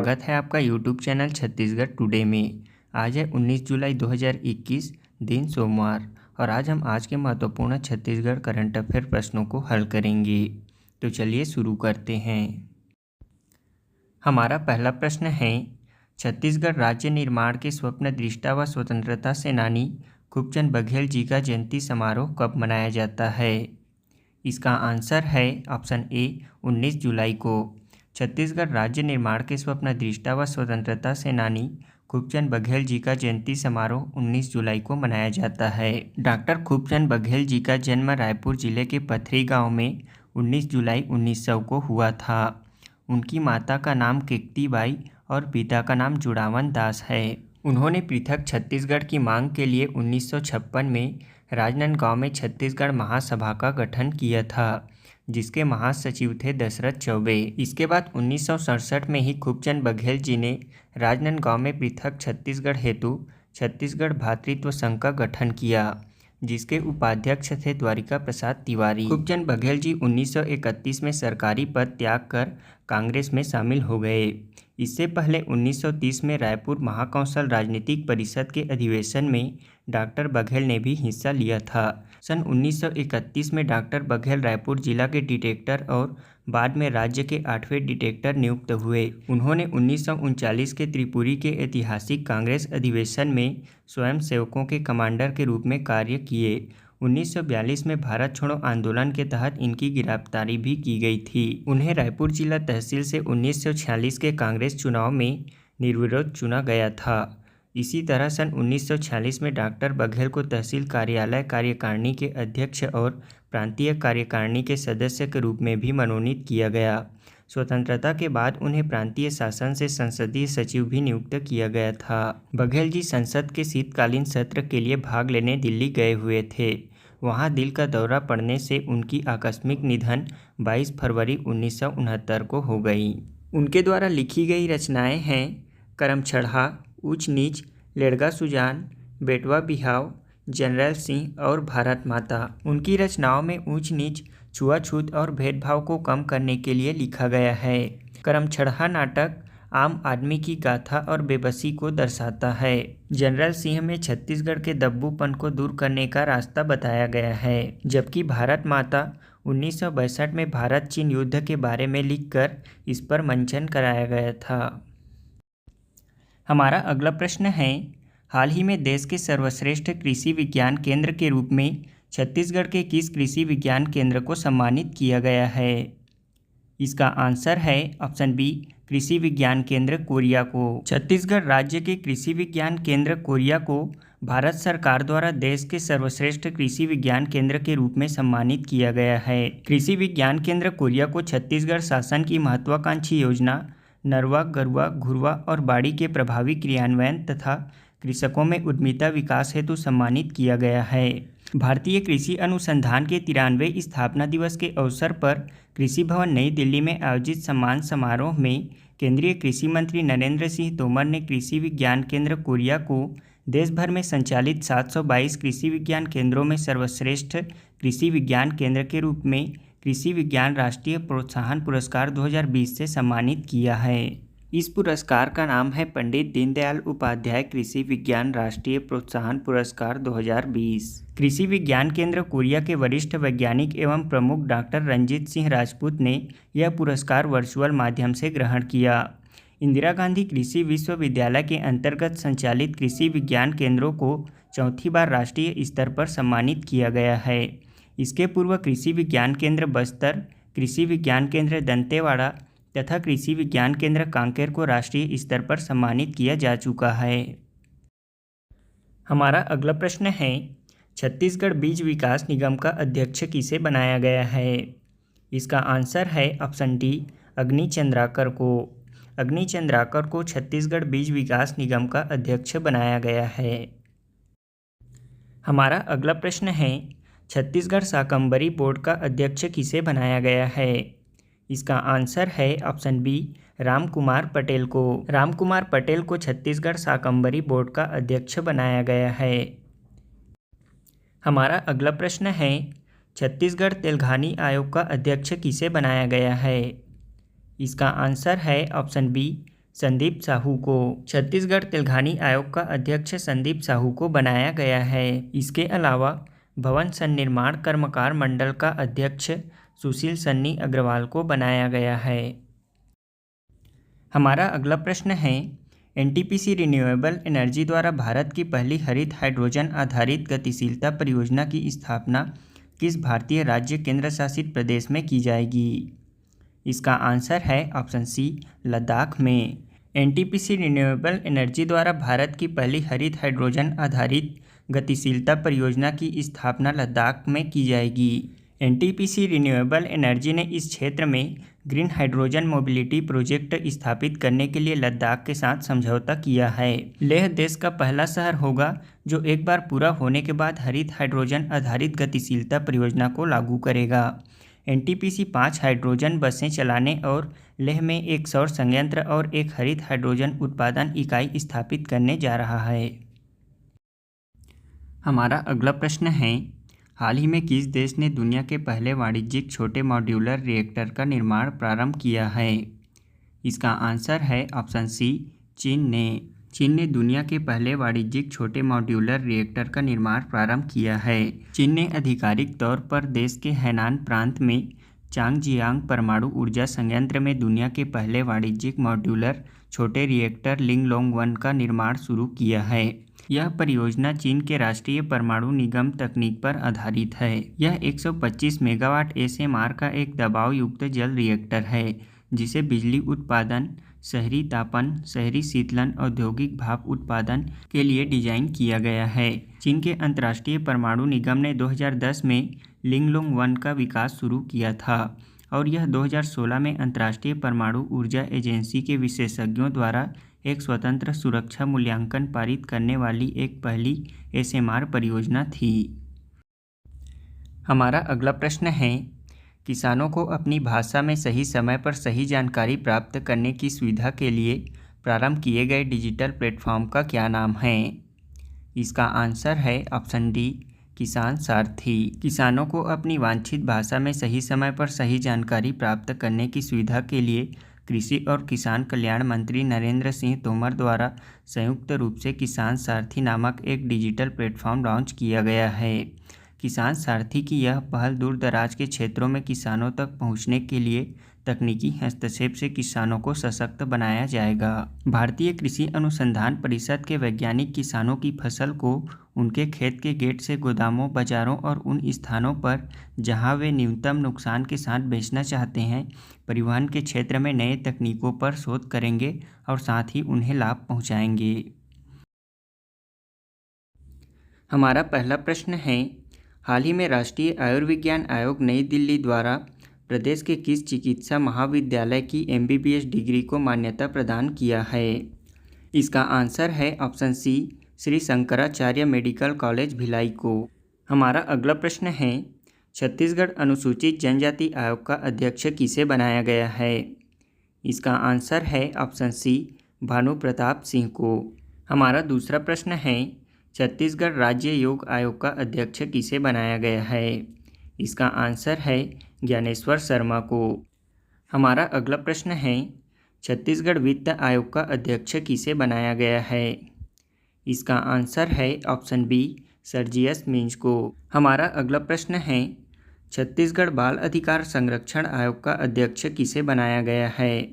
स्वागत है आपका यूट्यूब चैनल छत्तीसगढ़ टुडे में। आज है 19 जुलाई 2021 दिन सोमवार और आज के महत्वपूर्ण छत्तीसगढ़ करंट अफेयर प्रश्नों को हल करेंगे। तो चलिए शुरू करते हैं। हमारा पहला प्रश्न है, छत्तीसगढ़ राज्य निर्माण के स्वप्न दृष्टा व स्वतंत्रता सेनानी खूबचंद बघेल जी का जयंती समारोह कब मनाया जाता है? इसका आंसर है ऑप्शन ए 19 जुलाई को। छत्तीसगढ़ राज्य निर्माण के स्वप्न दृष्टा व स्वतंत्रता सेनानी खूबचंद बघेल जी का जयंती समारोह 19 जुलाई को मनाया जाता है। डॉक्टर खूबचंद बघेल जी का जन्म रायपुर जिले के पथरी गांव में 19 जुलाई 1900 को हुआ था। उनकी माता का नाम केकतीबाई और पिता का नाम जुड़ावन दास है। उन्होंने पृथक छत्तीसगढ़ की मांग के लिए 1956 में राजनांदगांव में छत्तीसगढ़ महासभा का गठन किया था, जिसके महासचिव थे दशरथ चौबे। इसके बाद 1967 में ही खूबचंद बघेल जी ने राजनांदगांव में पृथक छत्तीसगढ़ हेतु छत्तीसगढ़ भातृत्व संघ का गठन किया, जिसके उपाध्यक्ष थे द्वारिका प्रसाद तिवारी। खूबचंद बघेल जी 1931 में सरकारी पद त्याग कर कांग्रेस में शामिल हो गए। इससे पहले 1930 में रायपुर महाकौशल राजनीतिक परिषद के अधिवेशन में डॉक्टर बघेल ने भी हिस्सा लिया था। सन 1931 में डॉक्टर बघेल रायपुर जिला के डिटेक्टर और बाद में राज्य के 8वें डिटेक्टर नियुक्त हुए। उन्होंने 1939 के त्रिपुरी के ऐतिहासिक कांग्रेस अधिवेशन में स्वयंसेवकों के कमांडर के रूप में कार्य किए। 1942 में भारत छोड़ो आंदोलन के तहत इनकी गिरफ्तारी भी की गई थी। उन्हें रायपुर जिला तहसील से 1946 के कांग्रेस चुनाव में निर्विरोध चुना गया था। इसी तरह सन 1946 में डॉक्टर बघेल को तहसील कार्यालय कार्यकारिणी के अध्यक्ष और प्रांतीय कार्यकारिणी के सदस्य के रूप में भी मनोनीत किया गया। स्वतंत्रता के बाद उन्हें प्रांतीय शासन से संसदीय सचिव भी नियुक्त किया गया था। बघेल जी संसद के शीतकालीन सत्र के लिए भाग लेने दिल्ली गए हुए थे। वहां दिल का दौरा पड़ने से उनकी आकस्मिक निधन 22 फरवरी 1969 को हो गई। उनके द्वारा लिखी गई रचनाएं हैं करमछड़हा, ऊंच नीच, लेड़गा सुजान, बेटवा बिहाव, जनरल सिंह और भारत माता। उनकी रचनाओं में ऊंच नीच, छुआछूत और भेदभाव को कम करने के लिए लिखा गया है। करमछड़हा नाटक आम आदमी की गाथा और बेबसी को दर्शाता है। जनरल सिंह में छत्तीसगढ़ के दब्बूपन को दूर करने का रास्ता बताया गया है, जबकि भारत माता 1962 में भारत चीन युद्ध के बारे में लिखकर इस पर मंचन कराया गया था। हमारा अगला प्रश्न है, हाल ही में देश के सर्वश्रेष्ठ कृषि विज्ञान केंद्र के रूप में छत्तीसगढ़ के किस कृषि विज्ञान केंद्र को सम्मानित किया गया है? इसका आंसर है ऑप्शन बी कृषि विज्ञान केंद्र कोरिया को। छत्तीसगढ़ राज्य के कृषि विज्ञान केंद्र कोरिया को भारत सरकार द्वारा देश के सर्वश्रेष्ठ कृषि विज्ञान केंद्र के रूप में सम्मानित किया गया है। कृषि विज्ञान केंद्र कोरिया को छत्तीसगढ़ शासन की महत्वाकांक्षी योजना नरवा, गरुवा, घुरवा और बाड़ी के प्रभावी क्रियान्वयन तथा कृषकों में उद्यमिता विकास हेतु सम्मानित किया गया है। भारतीय कृषि अनुसंधान के 93वें स्थापना दिवस के अवसर पर कृषि भवन नई दिल्ली में आयोजित सम्मान समारोह में केंद्रीय कृषि मंत्री नरेंद्र सिंह तोमर ने कृषि विज्ञान केंद्र कोरिया को देश भर में संचालित 722 कृषि विज्ञान केंद्रों में सर्वश्रेष्ठ कृषि विज्ञान केंद्र के रूप में कृषि विज्ञान राष्ट्रीय प्रोत्साहन पुरस्कार 2020 से सम्मानित किया है। इस पुरस्कार का नाम है पंडित दीनदयाल उपाध्याय कृषि विज्ञान राष्ट्रीय प्रोत्साहन पुरस्कार 2020। कृषि विज्ञान केंद्र कोरिया के वरिष्ठ वैज्ञानिक एवं प्रमुख डॉक्टर रंजीत सिंह राजपूत ने यह पुरस्कार वर्चुअल माध्यम से ग्रहण किया। इंदिरा गांधी कृषि विश्वविद्यालय के अंतर्गत संचालित कृषि विज्ञान केंद्रों को चौथी बार राष्ट्रीय स्तर पर सम्मानित किया गया है। इसके पूर्व कृषि विज्ञान केंद्र बस्तर, कृषि विज्ञान केंद्र दंतेवाड़ा तथा कृषि विज्ञान केंद्र कांकेर को राष्ट्रीय स्तर पर सम्मानित किया जा चुका है। हमारा अगला प्रश्न है, छत्तीसगढ़ बीज विकास निगम का अध्यक्ष किसे बनाया गया है? इसका आंसर है ऑप्शन डी अग्नि चंद्राकर को। अग्नि चंद्राकर को छत्तीसगढ़ बीज विकास निगम का अध्यक्ष बनाया गया है। हमारा अगला प्रश्न है, छत्तीसगढ़ शाकंभरी बोर्ड का अध्यक्ष किसे बनाया गया है? इसका आंसर है ऑप्शन बी राम कुमार पटेल को। राम कुमार पटेल को छत्तीसगढ़ शाकंभरी बोर्ड का अध्यक्ष बनाया गया है। हमारा अगला प्रश्न है, छत्तीसगढ़ तेलघानी आयोग का अध्यक्ष किसे बनाया गया है? इसका आंसर है ऑप्शन बी संदीप साहू को। छत्तीसगढ़ तेलघानी आयोग का अध्यक्ष संदीप साहू को बनाया गया है। इसके अलावा भवन सन्निर्माण कर्मकार मंडल का अध्यक्ष सुशील सन्नी अग्रवाल को बनाया गया है। हमारा अगला प्रश्न है, एनटीपीसी रिन्यूएबल एनर्जी द्वारा भारत की पहली हरित हाइड्रोजन आधारित गतिशीलता परियोजना की स्थापना किस भारतीय राज्य केंद्र शासित प्रदेश में की जाएगी? इसका आंसर है ऑप्शन सी, लद्दाख में। एनटीपीसी रिन्यूएबल एनर्जी द्वारा भारत की पहली हरित हाइड्रोजन आधारित गतिशीलता परियोजना की स्थापना लद्दाख में की जाएगी। एनटीपीसी रिन्यूएबल एनर्जी ने इस क्षेत्र में ग्रीन हाइड्रोजन मोबिलिटी प्रोजेक्ट स्थापित करने के लिए लद्दाख के साथ समझौता किया है। लेह देश का पहला शहर होगा जो एक बार पूरा होने के बाद हरित हाइड्रोजन आधारित गतिशीलता परियोजना को लागू करेगा। एनटीपीसी 5 हाइड्रोजन बसें चलाने और लेह में एक सौर संयंत्र और एक हरित हाइड्रोजन उत्पादन इकाई स्थापित करने जा रहा है। हमारा अगला प्रश्न है, हाल ही में किस देश ने दुनिया के पहले वाणिज्यिक छोटे मॉड्यूलर रिएक्टर का निर्माण प्रारंभ किया है? इसका आंसर है ऑप्शन सी, चीन ने। चीन ने दुनिया के पहले वाणिज्यिक छोटे मॉड्यूलर रिएक्टर का निर्माण प्रारंभ किया है। चीन ने आधिकारिक तौर पर देश के हैनान प्रांत में चांगजियांग परमाणु ऊर्जा संयंत्र में दुनिया के पहले वाणिज्यिक मॉड्यूलर छोटे रिएक्टर लिंगलोंग-1 का निर्माण शुरू किया है। यह परियोजना चीन के राष्ट्रीय परमाणु निगम तकनीक पर आधारित है। यह 125 मेगावाट एसएमआर का एक दबाव युक्त जल रिएक्टर है जिसे बिजली उत्पादन, शहरी तापन, शहरी शीतलन, औद्योगिक भाप उत्पादन के लिए डिजाइन किया गया है। चीन के अंतर्राष्ट्रीय परमाणु निगम ने 2010 में लिंगलोंग-1 का विकास शुरू किया था और यह 2016 में अंतर्राष्ट्रीय परमाणु ऊर्जा एजेंसी के विशेषज्ञों द्वारा एक स्वतंत्र सुरक्षा मूल्यांकन पारित करने वाली एक पहली एसएमआर परियोजना थी। हमारा अगला प्रश्न है, किसानों को अपनी भाषा में सही समय पर सही जानकारी प्राप्त करने की सुविधा के लिए प्रारंभ किए गए डिजिटल प्लेटफॉर्म का क्या नाम है? इसका आंसर है ऑप्शन डी, किसान सारथी। किसानों को अपनी वांछित भाषा में सही समय पर सही जानकारी प्राप्त करने की सुविधा के लिए कृषि और किसान कल्याण मंत्री नरेंद्र सिंह तोमर द्वारा संयुक्त रूप से किसान सारथी नामक एक डिजिटल प्लेटफॉर्म लॉन्च किया गया है। किसान सारथी की यह पहल दूर दराज के क्षेत्रों में किसानों तक पहुंचने के लिए तकनीकी हस्तक्षेप से किसानों को सशक्त बनाया जाएगा। भारतीय कृषि अनुसंधान परिषद के वैज्ञानिक किसानों की फसल को उनके खेत के गेट से गोदामों, बाजारों और उन स्थानों पर जहां वे न्यूनतम नुकसान के साथ बेचना चाहते हैं, परिवहन के क्षेत्र में नए तकनीकों पर शोध करेंगे और साथ ही उन्हें लाभ पहुंचाएंगे। हमारा पहला प्रश्न है, हाल ही में राष्ट्रीय आयुर्विज्ञान आयोग नई दिल्ली द्वारा प्रदेश के किस चिकित्सा महाविद्यालय की एमबीबीएस डिग्री को मान्यता प्रदान किया है? इसका आंसर है option C, Shri Shankaracharya medical college Bhilai को। हमारा अगला प्रश्न है, छत्तीसगढ़ अनुसूचित जनजाति आयोग का अध्यक्ष किसे बनाया गया है? इसका आंसर है ऑप्शन सी, भानु प्रताप सिंह को। हमारा दूसरा प्रश्न है, छत्तीसगढ़ राज्य योग आयोग का अध्यक्ष किसे बनाया गया है? इसका आंसर है ज्ञानेश्वर शर्मा को। हमारा अगला प्रश्न है, छत्तीसगढ़ वित्त आयोग का अध्यक्ष किसे बनाया गया है? इसका आंसर है ऑप्शन बी, सर्जियस मिंज को। हमारा अगला प्रश्न है, छत्तीसगढ़ बाल अधिकार संरक्षण आयोग का अध्यक्ष किसे बनाया गया है?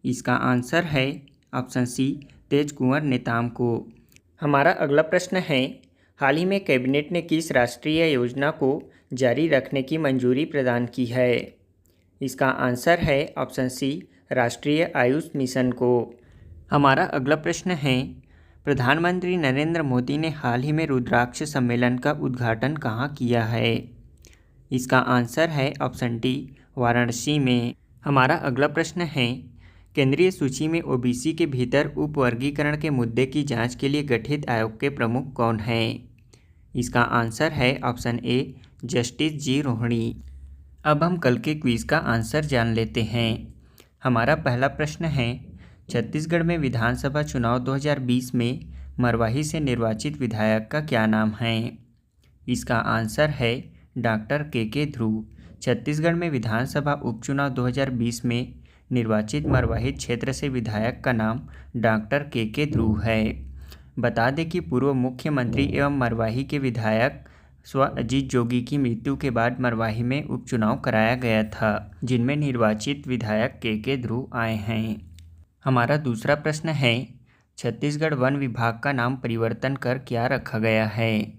इसका आंसर है ऑप्शन सी, तेज कुंवर नेताम को। हमारा अगला प्रश्न है, हाल ही में कैबिनेट ने किस राष्ट्रीय योजना को जारी रखने की मंजूरी प्रदान की है? इसका आंसर है ऑप्शन सी, राष्ट्रीय आयुष मिशन को। हमारा अगला प्रश्न है, प्रधानमंत्री नरेंद्र मोदी ने हाल ही में रुद्राक्ष सम्मेलन का उद्घाटन कहाँ किया है? इसका आंसर है ऑप्शन डी, वाराणसी में। हमारा अगला प्रश्न है, केंद्रीय सूची में ओबीसी के भीतर उपवर्गीकरण के मुद्दे की जांच के लिए गठित आयोग के प्रमुख कौन हैं? इसका आंसर है option A, justice G Rohini. अब हम कल के क्विज़ का आंसर जान लेते हैं। हमारा पहला प्रश्न है, छत्तीसगढ़ में विधानसभा चुनाव 2020 में मरवाही से निर्वाचित विधायक का क्या नाम है? इसका आंसर है डॉक्टर के ध्रुव। छत्तीसगढ़ में विधानसभा उपचुनाव 2020 में निर्वाचित मरवाही क्षेत्र से विधायक का नाम डॉक्टर के ध्रुव है। बता दें कि पूर्व मुख्यमंत्री एवं मरवाही के विधायक स्व अजीत जोगी की मृत्यु के बाद मरवाही में उपचुनाव कराया गया था, जिनमें निर्वाचित विधायक के ध्रुव आए हैं। हमारा दूसरा प्रश्न है, छत्तीसगढ़ वन विभाग का नाम परिवर्तन कर क्या रखा गया है?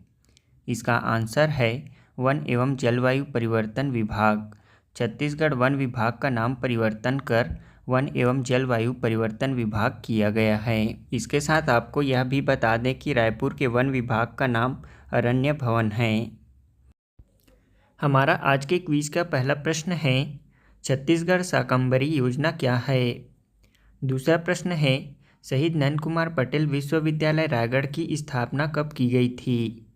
इसका आंसर है वन एवं जलवायु परिवर्तन विभाग। छत्तीसगढ़ वन विभाग का नाम परिवर्तन कर वन एवं जलवायु परिवर्तन विभाग किया गया है। इसके साथ आपको यह भी बता दें कि रायपुर के वन विभाग का नाम अरण्य भवन है। हमारा आज के क्विज का पहला प्रश्न है, छत्तीसगढ़ शाकंभरी योजना क्या है? दूसरा प्रश्न है, शहीद नंद कुमार पटेल विश्वविद्यालय रायगढ़ की स्थापना कब की गई थी?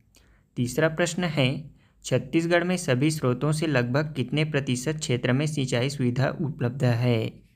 तीसरा प्रश्न है, छत्तीसगढ़ में सभी स्रोतों से लगभग कितने प्रतिशत क्षेत्र में सिंचाई सुविधा उपलब्ध है?